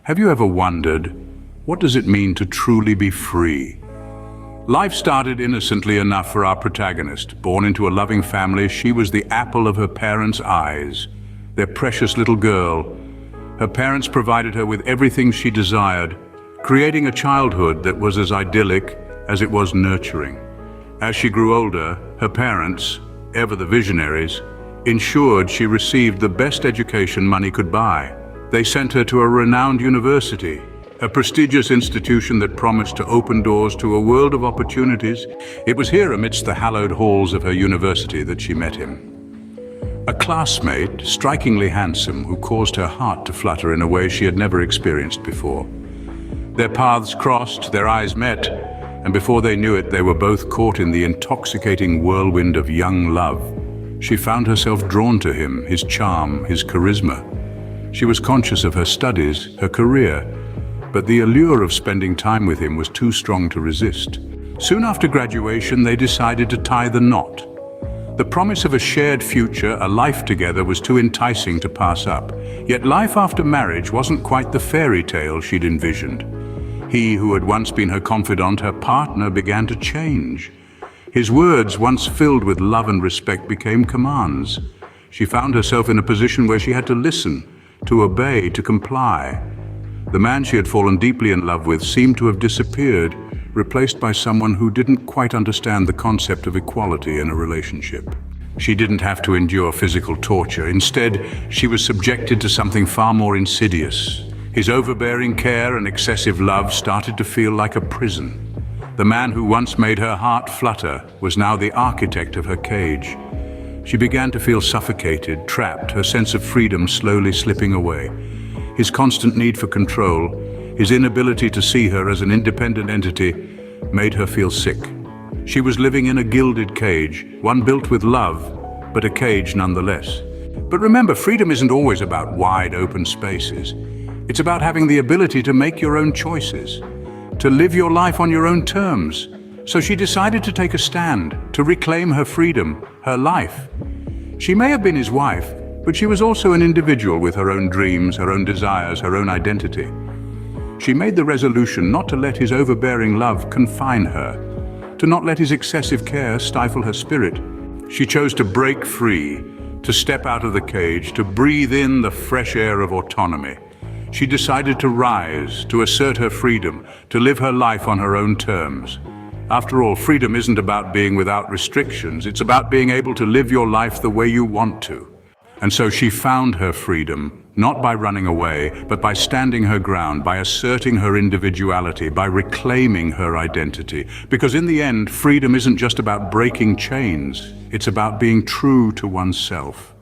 Have you ever wondered, what does it mean to truly be free? Life started innocently enough for our protagonist. Born into a loving family, she was the apple of her parents' eyes, their precious little girl. Her parents provided her with everything she desired, creating a childhood that was as idyllic as it was nurturing. As she grew older, her parents, ever the visionaries, ensured she received the best education money could buy. They sent her to a renowned university, a prestigious institution that promised to open doors to a world of opportunities. It was here, amidst the hallowed halls of her university, that she met him. A classmate, strikingly handsome, who caused her heart to flutter in a way she had never experienced before. Their paths crossed, their eyes met, and before they knew it, they were both caught in the intoxicating whirlwind of young love. She found herself drawn to him, his charm, his charisma. She was conscious of her studies, her career, but the allure of spending time with him was too strong to resist. Soon after graduation, they decided to tie the knot. The promise of a shared future, a life together, was too enticing to pass up. Yet life after marriage wasn't quite the fairy tale she'd envisioned. He who had once been her confidant, her partner, began to change. His words, once filled with love and respect, became commands. She found herself in a position where she had to listen, to obey, to comply. The man she had fallen deeply in love with seemed to have disappeared, replaced by someone who didn't quite understand the concept of equality in a relationship. She didn't have to endure physical torture. Instead, she was subjected to something far more insidious. His overbearing care and excessive love started to feel like a prison. The man who once made her heart flutter was now the architect of her cage. She began to feel suffocated, trapped, her sense of freedom slowly slipping away. His constant need for control, his inability to see her as an independent entity, made her feel sick. She was living in a gilded cage, one built with love, but a cage nonetheless. But remember, freedom isn't always about wide open spaces. It's about having the ability to make your own choices, to live your life on your own terms. So she decided to take a stand, to reclaim her freedom, her life. She may have been his wife, but she was also an individual with her own dreams, her own desires, her own identity. She made the resolution not to let his overbearing love confine her, to not let his excessive care stifle her spirit. She chose to break free, to step out of the cage, to breathe in the fresh air of autonomy. She decided to rise, to assert her freedom, to live her life on her own terms. After all, freedom isn't about being without restrictions. It's about being able to live your life the way you want to. And so she found her freedom, not by running away, but by standing her ground, by asserting her individuality, by reclaiming her identity. Because in the end, freedom isn't just about breaking chains. It's about being true to oneself.